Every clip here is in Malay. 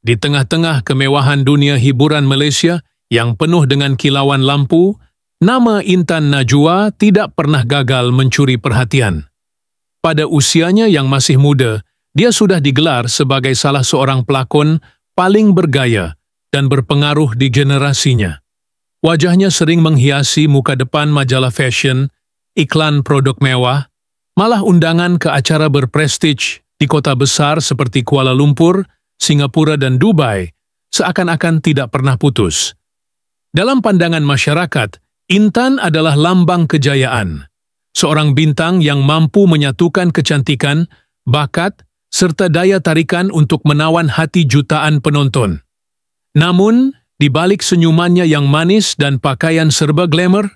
Di tengah-tengah kemewahan dunia hiburan Malaysia yang penuh dengan kilauan lampu, nama Intan Najwa tidak pernah gagal mencuri perhatian. Pada usianya yang masih muda, dia sudah digelar sebagai salah seorang pelakon paling bergaya dan berpengaruh di generasinya. Wajahnya sering menghiasi muka depan majalah fashion, iklan produk mewah, malah undangan ke acara berprestij di kota besar seperti Kuala Lumpur, Singapura dan Dubai seakan-akan tidak pernah putus. Dalam pandangan masyarakat, Intan adalah lambang kejayaan, seorang bintang yang mampu menyatukan kecantikan, bakat, serta daya tarikan untuk menawan hati jutaan penonton. Namun, di balik senyumannya yang manis dan pakaian serba glamour,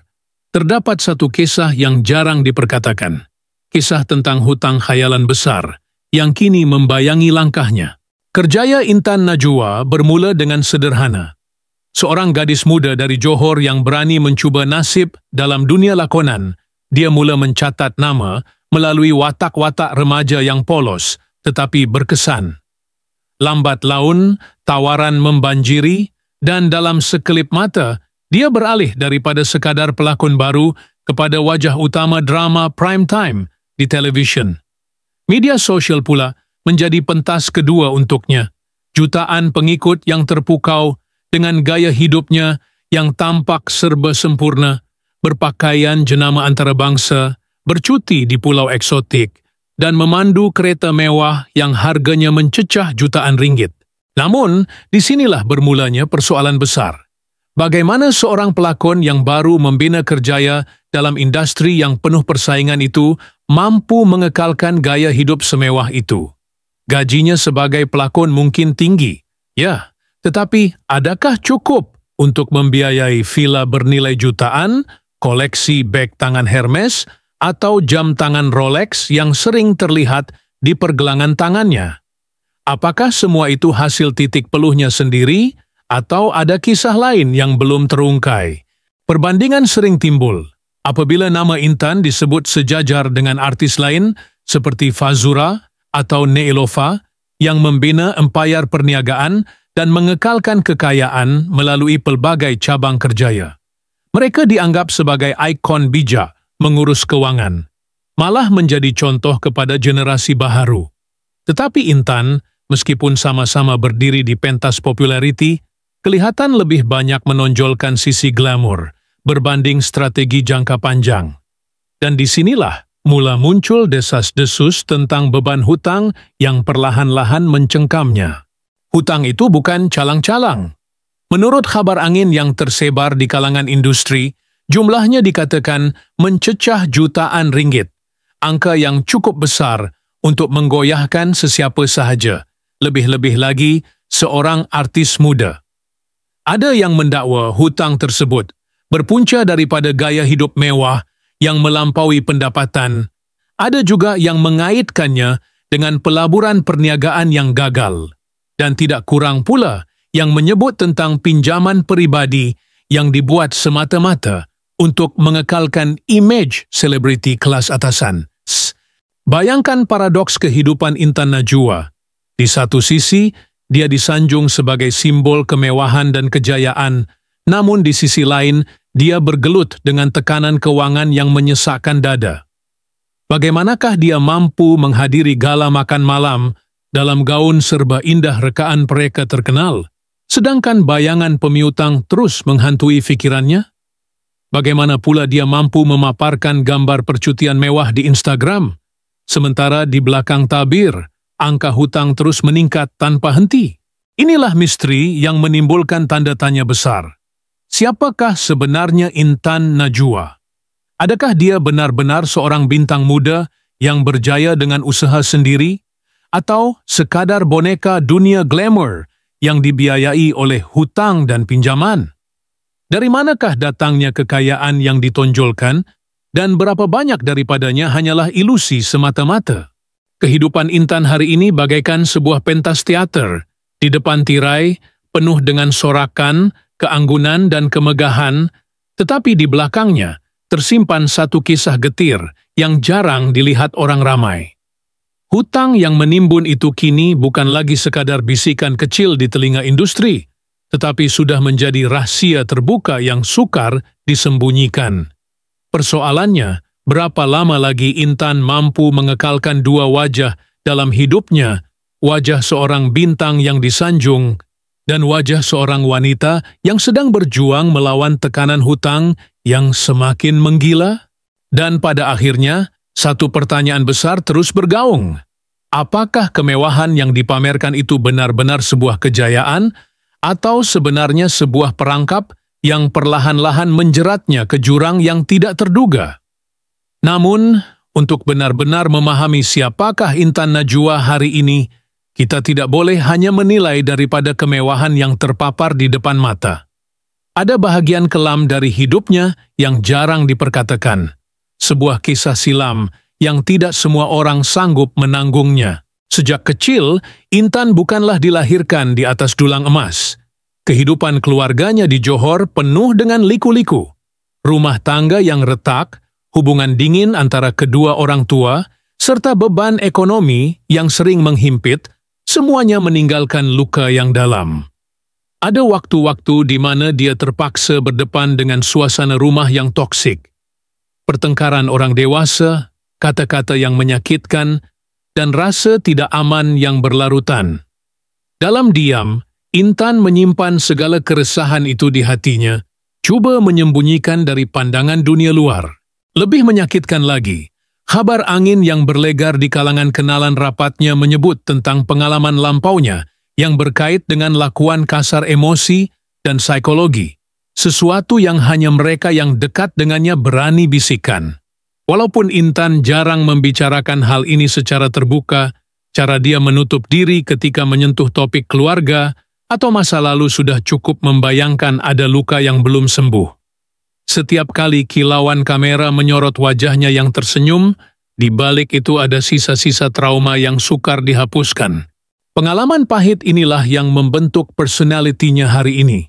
terdapat satu kisah yang jarang diperkatakan. Kisah tentang hutang khayalan besar yang kini membayangi langkahnya. Kerjaya Intan Najwa bermula dengan sederhana. Seorang gadis muda dari Johor yang berani mencuba nasib dalam dunia lakonan, dia mula mencatat nama melalui watak-watak remaja yang polos tetapi berkesan. Lambat laun, tawaran membanjiri, dan dalam sekelip mata, dia beralih daripada sekadar pelakon baru kepada wajah utama drama prime time di televisyen. Media sosial pula menjadi pentas kedua untuknya. Jutaan pengikut yang terpukau dengan gaya hidupnya yang tampak serba sempurna, berpakaian jenama antarabangsa, bercuti di pulau eksotik, dan memandu kereta mewah yang harganya mencecah jutaan ringgit. Namun, disinilah bermulanya persoalan besar. Bagaimana seorang pelakon yang baru membina kerjaya dalam industri yang penuh persaingan itu mampu mengekalkan gaya hidup semewah itu? Gajinya sebagai pelakon mungkin tinggi, ya, tetapi adakah cukup untuk membiayai villa bernilai jutaan, koleksi beg tangan Hermes, atau jam tangan Rolex yang sering terlihat di pergelangan tangannya? Apakah semua itu hasil titik peluhnya sendiri, atau ada kisah lain yang belum terungkai? Perbandingan sering timbul apabila nama Intan disebut sejajar dengan artis lain seperti Fazura atau Neelofa yang membina empayar perniagaan dan mengekalkan kekayaan melalui pelbagai cabang kerjaya. Mereka dianggap sebagai ikon bijak mengurus keuangan, malah menjadi contoh kepada generasi baharu. Tetapi Intan, meskipun sama-sama berdiri di pentas populariti, kelihatan lebih banyak menonjolkan sisi glamour berbanding strategi jangka panjang. Dan disinilah mula muncul desas-desus tentang beban hutang yang perlahan-lahan mencengkamnya. Hutang itu bukan calang-calang. Menurut kabar angin yang tersebar di kalangan industri, jumlahnya dikatakan mencecah jutaan ringgit, angka yang cukup besar untuk menggoyahkan sesiapa sahaja, lebih-lebih lagi seorang artis muda. Ada yang mendakwa hutang tersebut berpunca daripada gaya hidup mewah yang melampaui pendapatan. Ada juga yang mengaitkannya dengan pelaburan perniagaan yang gagal. Dan tidak kurang pula yang menyebut tentang pinjaman peribadi yang dibuat semata-mata untuk mengekalkan imej selebriti kelas atasan. Bayangkan paradoks kehidupan Intan Najwa. Di satu sisi, dia disanjung sebagai simbol kemewahan dan kejayaan, namun di sisi lain, dia bergelut dengan tekanan keuangan yang menyesakkan dada. Bagaimanakah dia mampu menghadiri gala makan malam dalam gaun serba indah rekaan mereka terkenal, sedangkan bayangan pemiutang terus menghantui fikirannya? Bagaimana pula dia mampu memaparkan gambar percutian mewah di Instagram, sementara di belakang tabir, angka hutang terus meningkat tanpa henti? Inilah misteri yang menimbulkan tanda tanya besar. Siapakah sebenarnya Intan Najwa? Adakah dia benar-benar seorang bintang muda yang berjaya dengan usaha sendiri, atau sekadar boneka dunia glamour yang dibiayai oleh hutang dan pinjaman? Dari manakah datangnya kekayaan yang ditonjolkan, dan berapa banyak daripadanya hanyalah ilusi semata-mata? Kehidupan Intan hari ini bagaikan sebuah pentas teater, di depan tirai, penuh dengan sorakan, keanggunan dan kemegahan, tetapi di belakangnya tersimpan satu kisah getir yang jarang dilihat orang ramai. Hutang yang menimbun itu kini bukan lagi sekadar bisikan kecil di telinga industri, tetapi sudah menjadi rahasia terbuka yang sukar disembunyikan. Persoalannya, berapa lama lagi Intan mampu mengekalkan dua wajah dalam hidupnya, wajah seorang bintang yang disanjung dan wajah seorang wanita yang sedang berjuang melawan tekanan hutang yang semakin menggila? Dan pada akhirnya, satu pertanyaan besar terus bergaung. Apakah kemewahan yang dipamerkan itu benar-benar sebuah kejayaan atau sebenarnya sebuah perangkap yang perlahan-lahan menjeratnya ke jurang yang tidak terduga? Namun, untuk benar-benar memahami siapakah Intan Najwa hari ini, kita tidak boleh hanya menilai daripada kemewahan yang terpapar di depan mata. Ada bahagian kelam dari hidupnya yang jarang diperkatakan. Sebuah kisah silam yang tidak semua orang sanggup menanggungnya. Sejak kecil, Intan bukanlah dilahirkan di atas dulang emas. Kehidupan keluarganya di Johor penuh dengan liku-liku. Rumah tangga yang retak, hubungan dingin antara kedua orang tua, serta beban ekonomi yang sering menghimpit, semuanya meninggalkan luka yang dalam. Ada waktu-waktu di mana dia terpaksa berdepan dengan suasana rumah yang toksik. Pertengkaran orang dewasa, kata-kata yang menyakitkan, dan rasa tidak aman yang berlarutan. Dalam diam, Intan menyimpan segala keresahan itu di hatinya, cuba menyembunyikan dari pandangan dunia luar. Lebih menyakitkan lagi, kabar angin yang berlegar di kalangan kenalan rapatnya menyebut tentang pengalaman lampaunya yang berkait dengan lakuan kasar emosi dan psikologi, sesuatu yang hanya mereka yang dekat dengannya berani bisikan. Walaupun Intan jarang membicarakan hal ini secara terbuka, cara dia menutup diri ketika menyentuh topik keluarga atau masa lalu sudah cukup membayangkan ada luka yang belum sembuh. Setiap kali kilauan kamera menyorot wajahnya yang tersenyum, di balik itu ada sisa-sisa trauma yang sukar dihapuskan. Pengalaman pahit inilah yang membentuk personalitinya hari ini.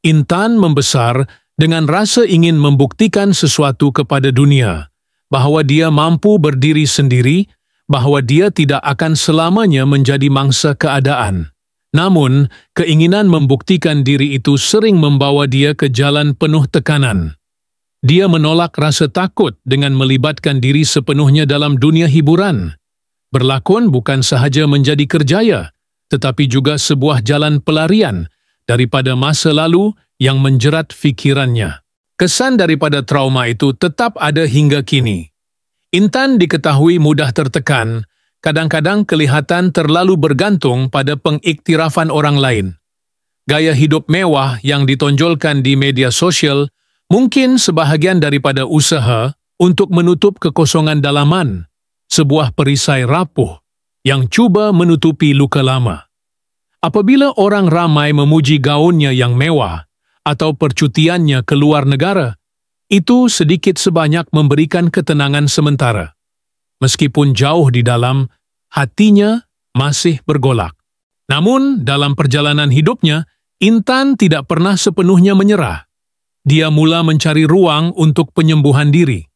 Intan membesar dengan rasa ingin membuktikan sesuatu kepada dunia, bahwa dia mampu berdiri sendiri, bahwa dia tidak akan selamanya menjadi mangsa keadaan. Namun, keinginan membuktikan diri itu sering membawa dia ke jalan penuh tekanan. Dia menolak rasa takut dengan melibatkan diri sepenuhnya dalam dunia hiburan. Berlakon bukan sahaja menjadi kerjaya, tetapi juga sebuah jalan pelarian daripada masa lalu yang menjerat fikirannya. Kesan daripada trauma itu tetap ada hingga kini. Intan diketahui mudah tertekan, kadang-kadang kelihatan terlalu bergantung pada pengiktirafan orang lain. Gaya hidup mewah yang ditonjolkan di media sosial mungkin sebahagian daripada usaha untuk menutup kekosongan dalaman, sebuah perisai rapuh yang cuba menutupi luka lama. Apabila orang ramai memuji gaunnya yang mewah atau percutiannya ke luar negara, itu sedikit sebanyak memberikan ketenangan sementara. Meskipun jauh di dalam, hatinya masih bergolak. Namun, dalam perjalanan hidupnya, Intan tidak pernah sepenuhnya menyerah. Dia mula mencari ruang untuk penyembuhan diri.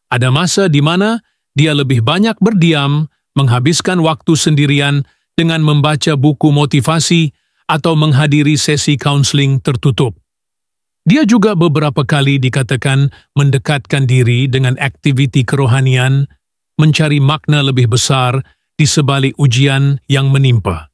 Ada masa di mana dia lebih banyak berdiam, menghabiskan waktu sendirian dengan membaca buku motivasi atau menghadiri sesi kaunseling tertutup. Dia juga beberapa kali dikatakan mendekatkan diri dengan aktiviti kerohanian, mencari makna lebih besar di sebalik ujian yang menimpa.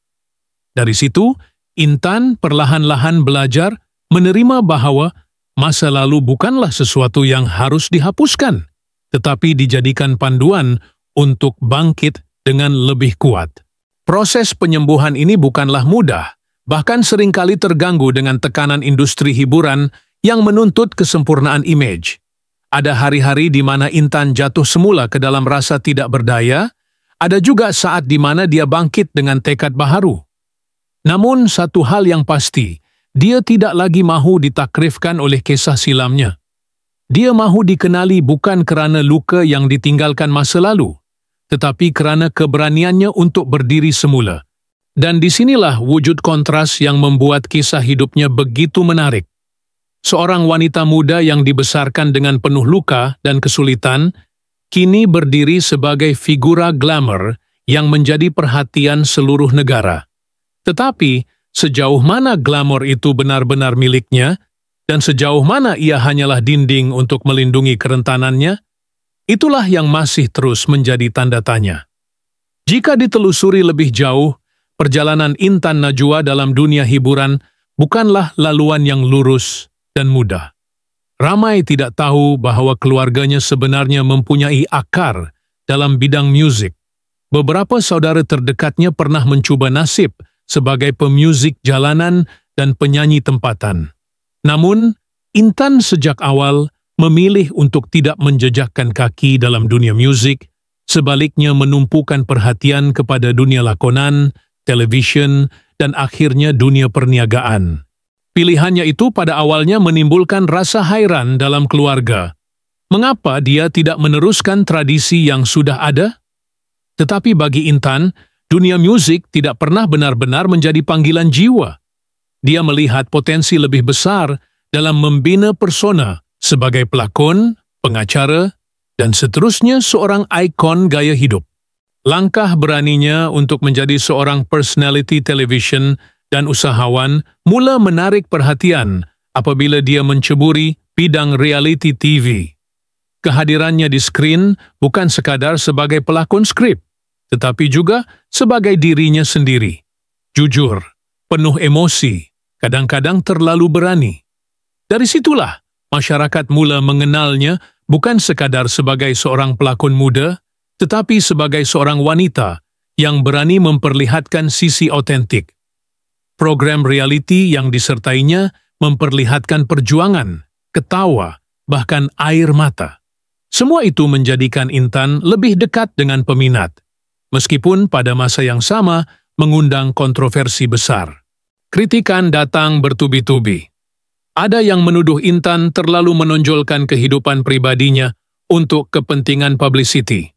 Dari situ, Intan perlahan-lahan belajar menerima bahwa masa lalu bukanlah sesuatu yang harus dihapuskan, tetapi dijadikan panduan untuk bangkit dengan lebih kuat. Proses penyembuhan ini bukanlah mudah, bahkan seringkali terganggu dengan tekanan industri hiburan yang menuntut kesempurnaan image. Ada hari-hari di mana Intan jatuh semula ke dalam rasa tidak berdaya, ada juga saat di mana dia bangkit dengan tekad baharu. Namun satu hal yang pasti, dia tidak lagi mahu ditakrifkan oleh kisah silamnya. Dia mahu dikenali bukan kerana luka yang ditinggalkan masa lalu, tetapi kerana keberaniannya untuk berdiri semula. Dan disinilah wujud kontras yang membuat kisah hidupnya begitu menarik. Seorang wanita muda yang dibesarkan dengan penuh luka dan kesulitan, kini berdiri sebagai figura glamour yang menjadi perhatian seluruh negara. Tetapi, sejauh mana glamor itu benar-benar miliknya, dan sejauh mana ia hanyalah dinding untuk melindungi kerentanannya, itulah yang masih terus menjadi tanda tanya. Jika ditelusuri lebih jauh, perjalanan Intan Najwa dalam dunia hiburan bukanlah laluan yang lurus dan mudah. Ramai tidak tahu bahwa keluarganya sebenarnya mempunyai akar dalam bidang musik. Beberapa saudara terdekatnya pernah mencuba nasib sebagai pemuzik jalanan dan penyanyi tempatan. Namun, Intan sejak awal memilih untuk tidak menjejakkan kaki dalam dunia musik, sebaliknya menumpukan perhatian kepada dunia lakonan, televisyen, dan akhirnya dunia perniagaan. Pilihannya itu pada awalnya menimbulkan rasa hairan dalam keluarga. Mengapa dia tidak meneruskan tradisi yang sudah ada? Tetapi bagi Intan, dunia musik tidak pernah benar-benar menjadi panggilan jiwa. Dia melihat potensi lebih besar dalam membina persona sebagai pelakon, pengacara, dan seterusnya seorang ikon gaya hidup. Langkah beraninya untuk menjadi seorang personality television dan usahawan mula menarik perhatian apabila dia menceburi bidang reality TV. Kehadirannya di skrin bukan sekadar sebagai pelakon skrip, tetapi juga sebagai dirinya sendiri. Jujur, penuh emosi, kadang-kadang terlalu berani. Dari situlah, masyarakat mula mengenalnya bukan sekadar sebagai seorang pelakon muda, tetapi sebagai seorang wanita yang berani memperlihatkan sisi otentik. Program reality yang disertainya memperlihatkan perjuangan, ketawa, bahkan air mata. Semua itu menjadikan Intan lebih dekat dengan peminat, meskipun pada masa yang sama mengundang kontroversi besar. Kritikan datang bertubi-tubi. Ada yang menuduh Intan terlalu menonjolkan kehidupan pribadinya untuk kepentingan publicity.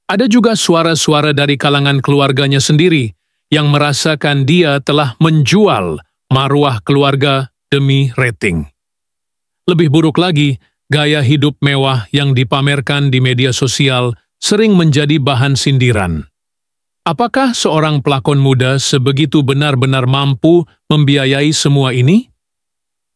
Ada juga suara-suara dari kalangan keluarganya sendiri yang merasakan dia telah menjual maruah keluarga demi rating. Lebih buruk lagi, gaya hidup mewah yang dipamerkan di media sosial sering menjadi bahan sindiran. Apakah seorang pelakon muda sebegitu benar-benar mampu membiayai semua ini?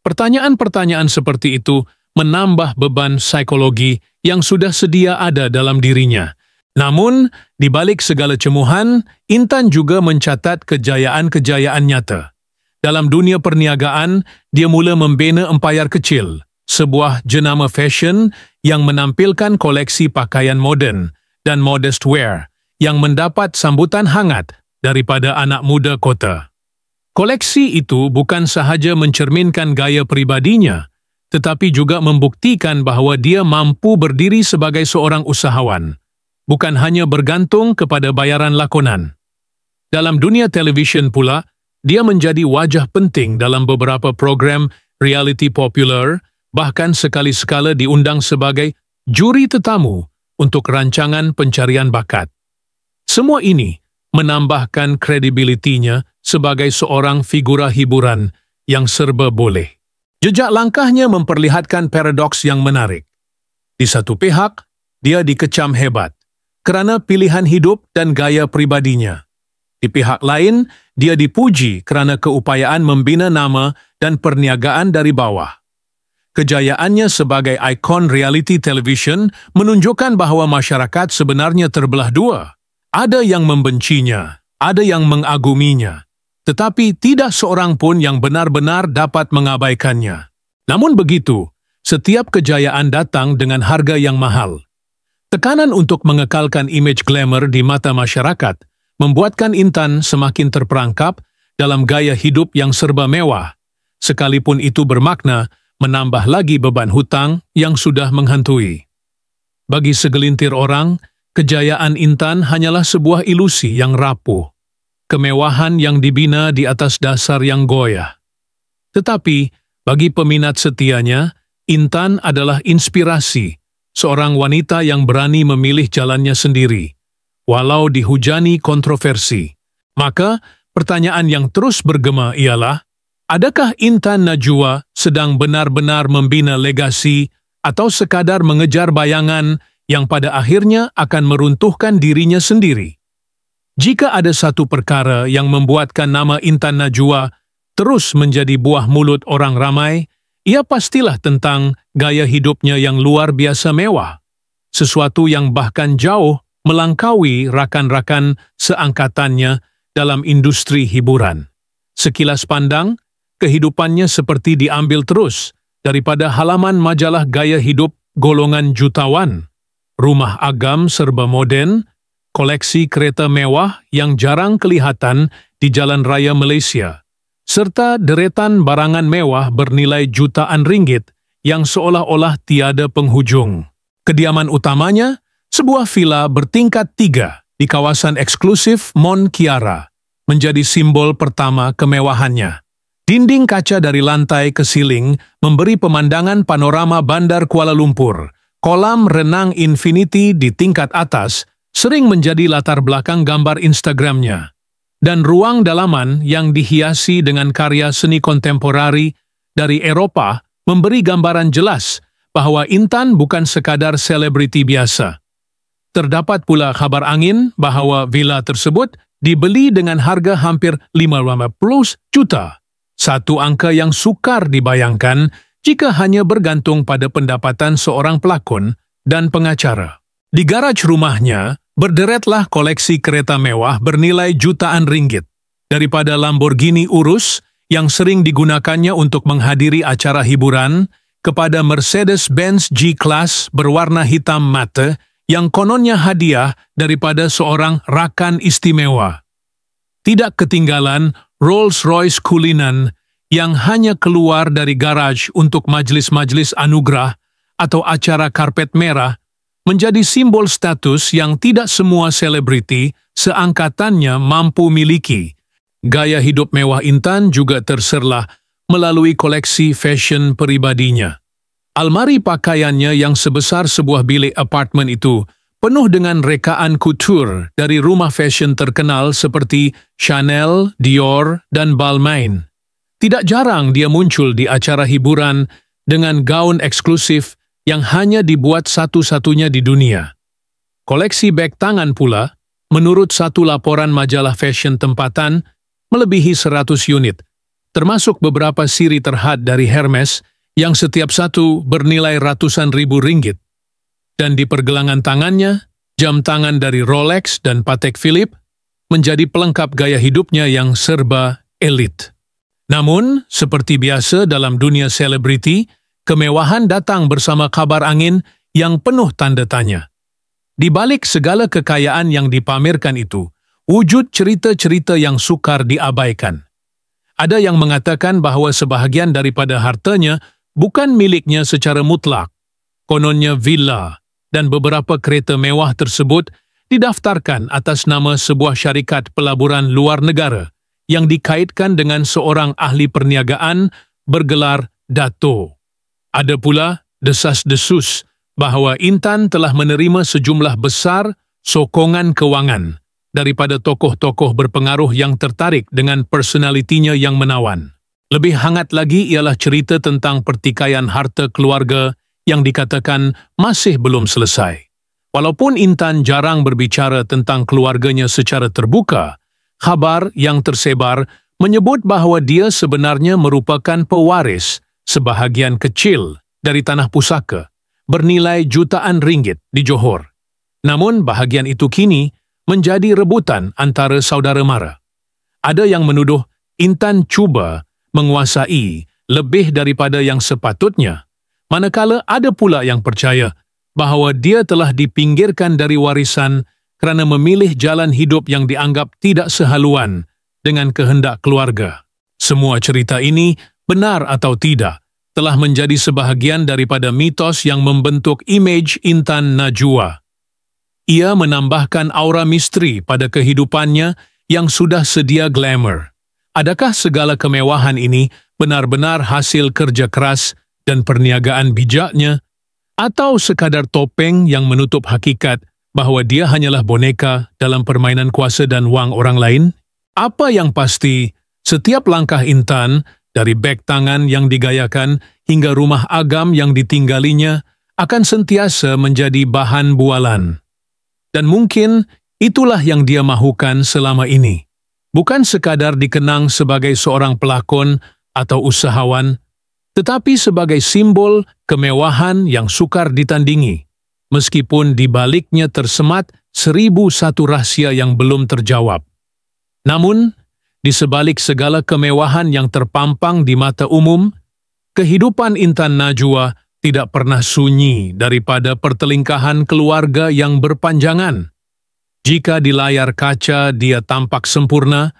Pertanyaan-pertanyaan seperti itu menambah beban psikologi yang sudah sedia ada dalam dirinya. Namun, di balik segala cemuhan, Intan juga mencatat kejayaan-kejayaan nyata. Dalam dunia perniagaan, dia mula membina empayar kecil, sebuah jenama fashion yang menampilkan koleksi pakaian moden dan modest wear yang mendapat sambutan hangat daripada anak muda kota. Koleksi itu bukan sahaja mencerminkan gaya pribadinya, tetapi juga membuktikan bahwa dia mampu berdiri sebagai seorang usahawan, bukan hanya bergantung kepada bayaran lakonan. Dalam dunia televisyen pula, dia menjadi wajah penting dalam beberapa program reality popular, bahkan sekali-sekala diundang sebagai juri tetamu untuk rancangan pencarian bakat. Semua ini menambahkan kredibilitinya sebagai seorang figura hiburan yang serba boleh. Jejak langkahnya memperlihatkan paradoks yang menarik. Di satu pihak, dia dikecam hebat kerana pilihan hidup dan gaya pribadinya. Di pihak lain, dia dipuji kerana keupayaan membina nama dan perniagaan dari bawah. Kejayaannya sebagai ikon reality television menunjukkan bahawa masyarakat sebenarnya terbelah dua. Ada yang membencinya, ada yang mengaguminya, tetapi tidak seorang pun yang benar-benar dapat mengabaikannya. Namun begitu, setiap kejayaan datang dengan harga yang mahal. Tekanan untuk mengekalkan imej glamour di mata masyarakat membuatkan Intan semakin terperangkap dalam gaya hidup yang serba mewah, sekalipun itu bermakna menambah lagi beban hutang yang sudah menghantui. Bagi segelintir orang, kejayaan Intan hanyalah sebuah ilusi yang rapuh, kemewahan yang dibina di atas dasar yang goyah. Tetapi, bagi peminat setianya, Intan adalah inspirasi, seorang wanita yang berani memilih jalannya sendiri, walau dihujani kontroversi. Maka, pertanyaan yang terus bergema ialah, adakah Intan Najwa sedang benar-benar membina legasi atau sekadar mengejar bayangan yang pada akhirnya akan meruntuhkan dirinya sendiri? Jika ada satu perkara yang membuatkan nama Intan Najwa terus menjadi buah mulut orang ramai, ia pastilah tentang gaya hidupnya yang luar biasa mewah. Sesuatu yang bahkan jauh melangkaui rakan-rakan seangkatannya dalam industri hiburan. Sekilas pandang, kehidupannya seperti diambil terus daripada halaman majalah gaya hidup golongan jutawan. Rumah agam serba moden, koleksi kereta mewah yang jarang kelihatan di jalan raya Malaysia, serta deretan barangan mewah bernilai jutaan ringgit yang seolah-olah tiada penghujung. Kediaman utamanya, sebuah villa bertingkat 3 di kawasan eksklusif Mont Kiara, menjadi simbol pertama kemewahannya. Dinding kaca dari lantai ke siling memberi pemandangan panorama Bandar Kuala Lumpur. Kolam renang infinity di tingkat atas sering menjadi latar belakang gambar Instagramnya. Dan ruang dalaman yang dihiasi dengan karya seni kontemporari dari Eropah memberi gambaran jelas bahwa Intan bukan sekadar selebriti biasa. Terdapat pula kabar angin bahwa villa tersebut dibeli dengan harga hampir 50 juta. Satu angka yang sukar dibayangkan jika hanya bergantung pada pendapatan seorang pelakon dan pengacara. Di garaj rumahnya, berderetlah koleksi kereta mewah bernilai jutaan ringgit. Daripada Lamborghini Urus yang sering digunakannya untuk menghadiri acara hiburan, kepada Mercedes-Benz G-Class berwarna hitam mata yang kononnya hadiah daripada seorang rakan istimewa. Tidak ketinggalan Rolls-Royce Cullinan yang hanya keluar dari garaj untuk majlis-majlis anugerah atau acara karpet merah, menjadi simbol status yang tidak semua selebriti seangkatannya mampu miliki. Gaya hidup mewah Intan juga terserlah melalui koleksi fashion pribadinya. Almari pakaiannya yang sebesar sebuah bilik apartemen itu penuh dengan rekaan couture dari rumah fashion terkenal seperti Chanel, Dior, dan Balmain. Tidak jarang dia muncul di acara hiburan dengan gaun eksklusif yang hanya dibuat satu-satunya di dunia. Koleksi beg tangan pula, menurut satu laporan majalah fashion tempatan, melebihi 100 unit, termasuk beberapa siri terhad dari Hermes yang setiap satu bernilai ratusan ribu ringgit. Dan di pergelangan tangannya, jam tangan dari Rolex dan Patek Philippe menjadi pelengkap gaya hidupnya yang serba elit. Namun, seperti biasa dalam dunia selebriti, kemewahan datang bersama kabar angin yang penuh tanda tanya. Di balik segala kekayaan yang dipamerkan itu, wujud cerita-cerita yang sukar diabaikan. Ada yang mengatakan bahawa sebahagian daripada hartanya bukan miliknya secara mutlak. Kononnya villa dan beberapa kereta mewah tersebut didaftarkan atas nama sebuah syarikat pelaburan luar negara yang dikaitkan dengan seorang ahli perniagaan bergelar Dato'. Ada pula desas-desus bahawa Intan telah menerima sejumlah besar sokongan kewangan daripada tokoh-tokoh berpengaruh yang tertarik dengan personalitinya yang menawan. Lebih hangat lagi ialah cerita tentang pertikaian harta keluarga yang dikatakan masih belum selesai. Walaupun Intan jarang berbicara tentang keluarganya secara terbuka, khabar yang tersebar menyebut bahawa dia sebenarnya merupakan pewaris sebahagian kecil dari tanah pusaka bernilai jutaan ringgit di Johor. Namun bahagian itu kini menjadi rebutan antara saudara mara. Ada yang menuduh Intan cuba menguasai lebih daripada yang sepatutnya, manakala ada pula yang percaya bahawa dia telah dipinggirkan dari warisan kerana memilih jalan hidup yang dianggap tidak sehaluan dengan kehendak keluarga. Semua cerita ini, benar atau tidak, telah menjadi sebahagian daripada mitos yang membentuk imej Intan Najwa. Ia menambahkan aura misteri pada kehidupannya yang sudah sedia glamour. Adakah segala kemewahan ini benar-benar hasil kerja keras dan perniagaan bijaknya, atau sekadar topeng yang menutup hakikat bahawa dia hanyalah boneka dalam permainan kuasa dan wang orang lain? Apa yang pasti, setiap langkah Intan, dari beg tangan yang digayakan hingga rumah agam yang ditinggalinya, akan sentiasa menjadi bahan bualan. Dan mungkin Itulah yang dia mahukan selama ini. Bukan sekadar dikenang sebagai seorang pelakon atau usahawan, tetapi sebagai simbol kemewahan yang sukar ditandingi, meskipun di baliknya tersemat 1001 rahasia yang belum terjawab. Namun, di sebalik segala kemewahan yang terpampang di mata umum, kehidupan Intan Najwa tidak pernah sunyi daripada pertelingkahan keluarga yang berpanjangan. Jika di layar kaca dia tampak sempurna,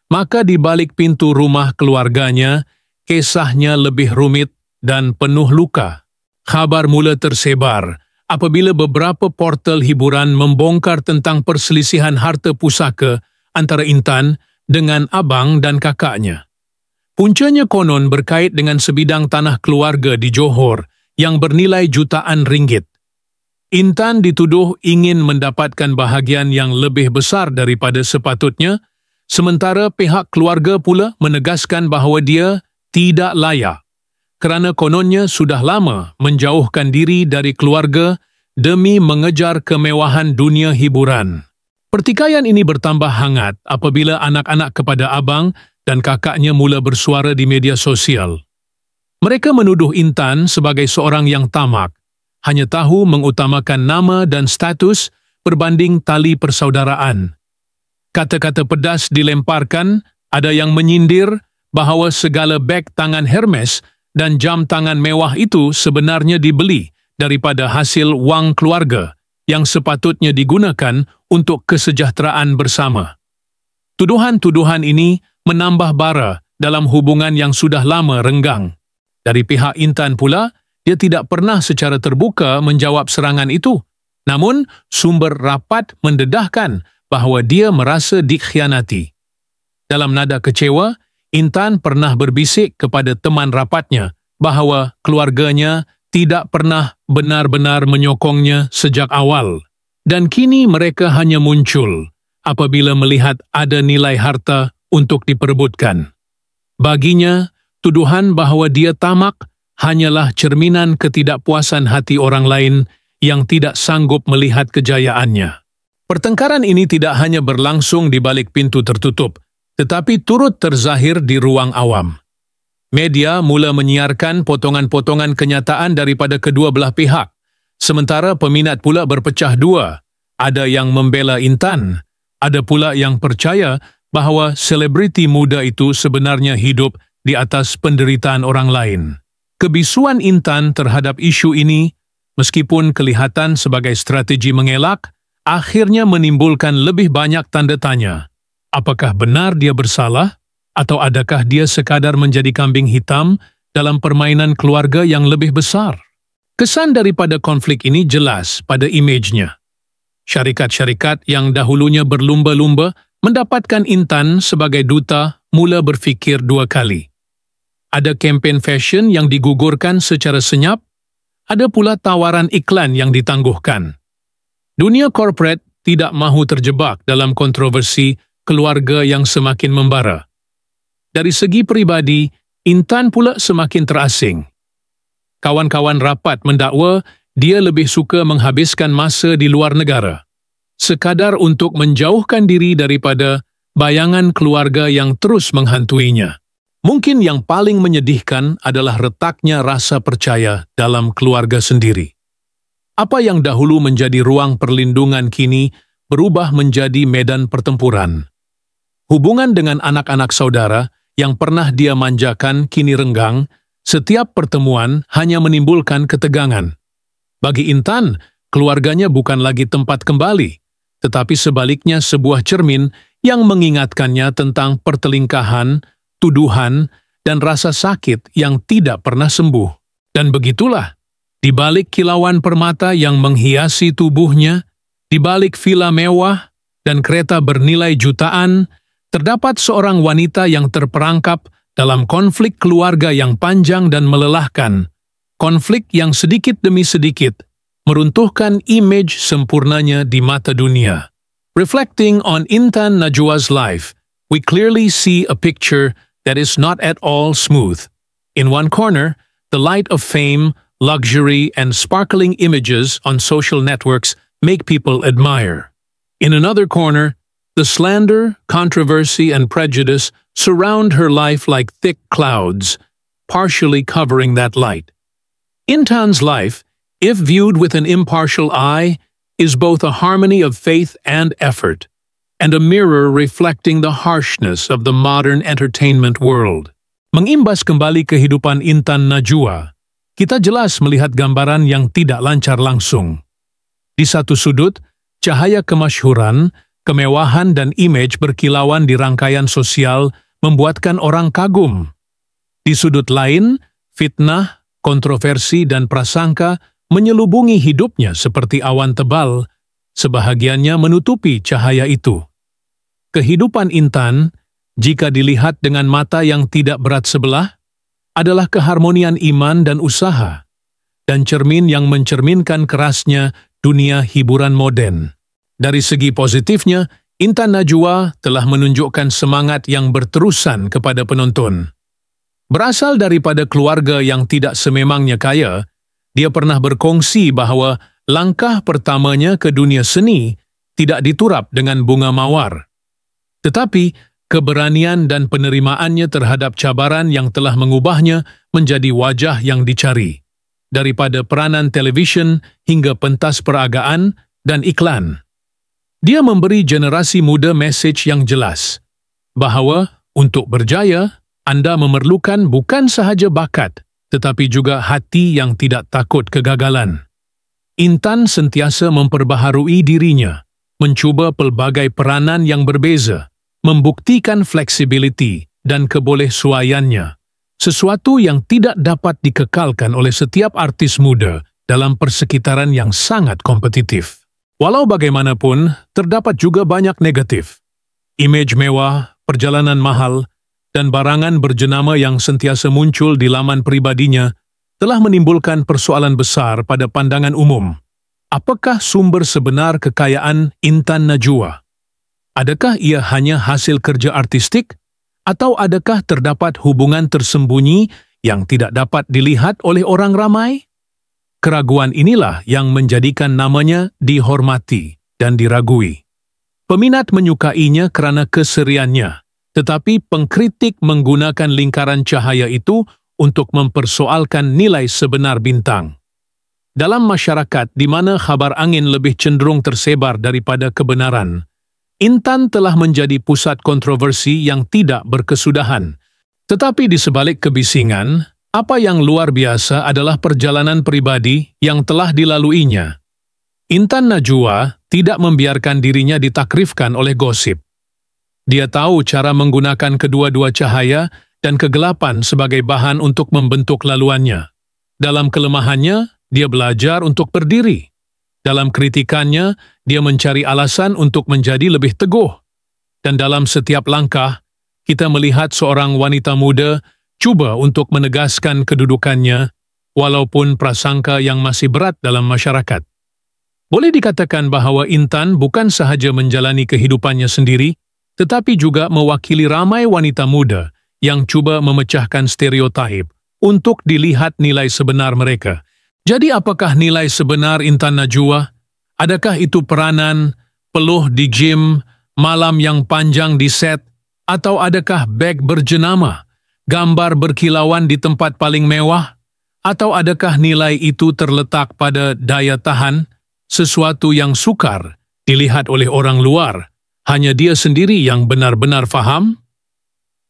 maka di balik pintu rumah keluarganya, kisahnya lebih rumit dan penuh luka. Kabar mula tersebar apabila beberapa portal hiburan membongkar tentang perselisihan harta pusaka antara Intan dengan abang dan kakaknya. Puncanya konon berkait dengan sebidang tanah keluarga di Johor yang bernilai jutaan ringgit. Intan dituduh ingin mendapatkan bahagian yang lebih besar daripada sepatutnya, sementara pihak keluarga pula menegaskan bahawa dia tidak layak, kerana kononnya sudah lama menjauhkan diri dari keluarga demi mengejar kemewahan dunia hiburan. Pertikaian ini bertambah hangat apabila anak-anak kepada abang dan kakaknya mula bersuara di media sosial. Mereka menuduh Intan sebagai seorang yang tamak, hanya tahu mengutamakan nama dan status berbanding tali persaudaraan. Kata-kata pedas dilemparkan, ada yang menyindir bahawa segala beg tangan Hermes dan jam tangan mewah itu sebenarnya dibeli daripada hasil wang keluarga yang sepatutnya digunakan untuk kesejahteraan bersama. Tuduhan-tuduhan ini menambah bara dalam hubungan yang sudah lama renggang. Dari pihak Intan pula, dia tidak pernah secara terbuka menjawab serangan itu. Namun, sumber rapat mendedahkan bahawa dia merasa dikhianati. Dalam nada kecewa, Intan pernah berbisik kepada teman rapatnya bahawa keluarganya tidak pernah benar-benar menyokongnya sejak awal, dan kini mereka hanya muncul apabila melihat ada nilai harta untuk diperebutkan. Baginya, tuduhan bahawa dia tamak hanyalah cerminan ketidakpuasan hati orang lain yang tidak sanggup melihat kejayaannya. Pertengkaran ini tidak hanya berlangsung di balik pintu tertutup, tetapi turut terzahir di ruang awam. Media mula menyiarkan potongan-potongan kenyataan daripada kedua belah pihak, sementara peminat pula berpecah dua. Ada yang membela Intan, ada pula yang percaya bahawa selebriti muda itu sebenarnya hidup di atas penderitaan orang lain. Kebisuan Intan terhadap isu ini, meskipun kelihatan sebagai strategi mengelak, akhirnya menimbulkan lebih banyak tanda tanya. Apakah benar dia bersalah, atau adakah dia sekadar menjadi kambing hitam dalam permainan keluarga yang lebih besar? Kesan daripada konflik ini jelas pada imejnya. Syarikat-syarikat yang dahulunya berlumba-lumba mendapatkan Intan sebagai duta mula berfikir dua kali. Ada kempen fashion yang digugurkan secara senyap, ada pula tawaran iklan yang ditangguhkan. Dunia korporat tidak mahu terjebak dalam kontroversi keluarga yang semakin membara. Dari segi peribadi, Intan pula semakin terasing. Kawan-kawan rapat mendakwa dia lebih suka menghabiskan masa di luar negara, sekadar untuk menjauhkan diri daripada bayangan keluarga yang terus menghantuinya. Mungkin yang paling menyedihkan adalah retaknya rasa percaya dalam keluarga sendiri. Apa yang dahulu menjadi ruang perlindungan kini berubah menjadi medan pertempuran. Hubungan dengan anak-anak saudara yang pernah dia manjakan kini renggang, setiap pertemuan hanya menimbulkan ketegangan. Bagi Intan, keluarganya bukan lagi tempat kembali, tetapi sebaliknya sebuah cermin yang mengingatkannya tentang pertelingkahan, tuduhan, dan rasa sakit yang tidak pernah sembuh. Dan begitulah, di balik kilauan permata yang menghiasi tubuhnya, di balik villa mewah dan kereta bernilai jutaan, terdapat seorang wanita yang terperangkap dalam konflik keluarga yang panjang dan melelahkan, konflik yang sedikit demi sedikit meruntuhkan imej sempurnanya di mata dunia. Reflecting on Intan Najwa's life, we clearly see a picture that is not at all smooth. In one corner, the light of fame, luxury, and sparkling images on social networks make people admire. In another corner, the slander, controversy, and prejudice surround her life like thick clouds, partially covering that light. Intan's life, if viewed with an impartial eye, is both a harmony of faith and effort, and a mirror reflecting the harshness of the modern entertainment world. Mengimbas kembali kehidupan Intan Najwa, kita jelas melihat gambaran yang tidak lancar langsung. Di satu sudut, cahaya kemasyhuran, kemewahan dan image berkilauan di rangkaian sosial membuatkan orang kagum. Di sudut lain, fitnah, kontroversi dan prasangka menyelubungi hidupnya seperti awan tebal, sebahagiannya menutupi cahaya itu. Kehidupan Intan, jika dilihat dengan mata yang tidak berat sebelah, adalah keharmonian iman dan usaha, dan cermin yang mencerminkan kerasnya dunia hiburan modern. Dari segi positifnya, Intan Najwa telah menunjukkan semangat yang berterusan kepada penonton. Berasal daripada keluarga yang tidak sememangnya kaya, dia pernah berkongsi bahawa langkah pertamanya ke dunia seni tidak diturap dengan bunga mawar. Tetapi, keberanian dan penerimaannya terhadap cabaran yang telah mengubahnya menjadi wajah yang dicari, daripada peranan televisyen hingga pentas peragaan dan iklan. Dia memberi generasi muda mesej yang jelas, bahawa untuk berjaya, anda memerlukan bukan sahaja bakat, tetapi juga hati yang tidak takut kegagalan. Intan sentiasa memperbaharui dirinya, mencuba pelbagai peranan yang berbeza, membuktikan fleksibiliti dan kebolehsuaiannya, sesuatu yang tidak dapat dikekalkan oleh setiap artis muda dalam persekitaran yang sangat kompetitif. Walau bagaimanapun, terdapat juga banyak negatif. Imej mewah, perjalanan mahal, dan barangan berjenama yang sentiasa muncul di laman pribadinya telah menimbulkan persoalan besar pada pandangan umum. Apakah sumber sebenar kekayaan Intan Najwa? Adakah ia hanya hasil kerja artistik? Atau adakah terdapat hubungan tersembunyi yang tidak dapat dilihat oleh orang ramai? Keraguan inilah yang menjadikan namanya dihormati dan diragui. Peminat menyukainya kerana keseriannya, tetapi pengkritik menggunakan lingkaran cahaya itu untuk mempersoalkan nilai sebenar bintang. Dalam masyarakat di mana khabar angin lebih cenderung tersebar daripada kebenaran, Intan telah menjadi pusat kontroversi yang tidak berkesudahan. Tetapi di sebalik kebisingan, apa yang luar biasa adalah perjalanan pribadi yang telah dilaluinya. Intan Najwa tidak membiarkan dirinya ditakrifkan oleh gosip. Dia tahu cara menggunakan kedua-dua cahaya dan kegelapan sebagai bahan untuk membentuk laluannya. Dalam kelemahannya, dia belajar untuk berdiri. Dalam kritikannya, dia mencari alasan untuk menjadi lebih teguh. Dan dalam setiap langkah, kita melihat seorang wanita muda cuba untuk menegaskan kedudukannya, walaupun prasangka yang masih berat dalam masyarakat. Boleh dikatakan bahawa Intan bukan sahaja menjalani kehidupannya sendiri, tetapi juga mewakili ramai wanita muda yang cuba memecahkan stereotip untuk dilihat nilai sebenar mereka. Jadi apakah nilai sebenar Intan Najwa? Adakah itu peranan, peluh di gym, malam yang panjang di set, atau adakah beg berjenama, gambar berkilauan di tempat paling mewah? Atau adakah nilai itu terletak pada daya tahan, sesuatu yang sukar dilihat oleh orang luar? Hanya dia sendiri yang benar-benar faham?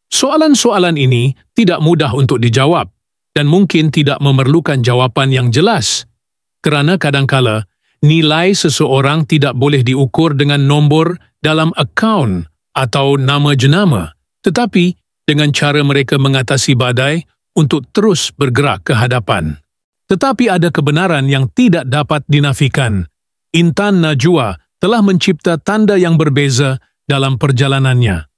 Soalan-soalan ini tidak mudah untuk dijawab dan mungkin tidak memerlukan jawapan yang jelas. Kerana kadangkala, nilai seseorang tidak boleh diukur dengan nombor dalam akaun atau nama jenama, tetapi dengan cara mereka mengatasi badai untuk terus bergerak ke hadapan. Tetapi ada kebenaran yang tidak dapat dinafikan. Intan Najwa telah mencipta tanda yang berbeza dalam perjalanannya.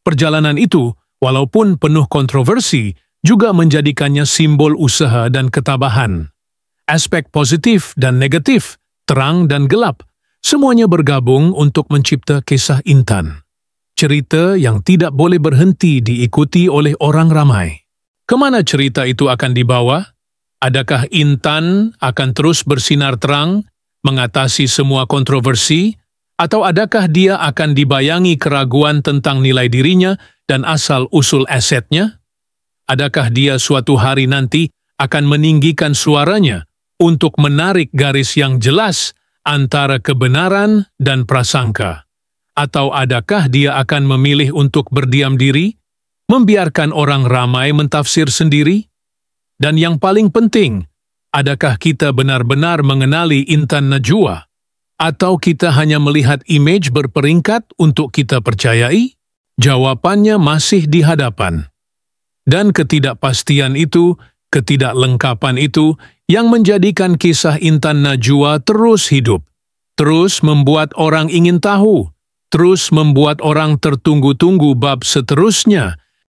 Perjalanan itu, walaupun penuh kontroversi, juga menjadikannya simbol usaha dan ketabahan. Aspek positif dan negatif, terang dan gelap, semuanya bergabung untuk mencipta kisah Intan. Cerita yang tidak boleh berhenti diikuti oleh orang ramai. Kemana cerita itu akan dibawa? Adakah Intan akan terus bersinar terang, mengatasi semua kontroversi, Atau adakah dia akan dibayangi keraguan tentang nilai dirinya dan asal-usul asetnya? Adakah dia suatu hari nanti akan meninggikan suaranya untuk menarik garis yang jelas antara kebenaran dan prasangka? Atau adakah dia akan memilih untuk berdiam diri, membiarkan orang ramai mentafsir sendiri? Dan yang paling penting, adakah kita benar-benar mengenali Intan Najwa? Atau kita hanya melihat image berperingkat untuk kita percayai? Jawabannya masih di hadapan. Dan ketidakpastian itu, ketidaklengkapan itu, yang menjadikan kisah Intan Najwa terus hidup, terus membuat orang ingin tahu, terus membuat orang tertunggu-tunggu bab seterusnya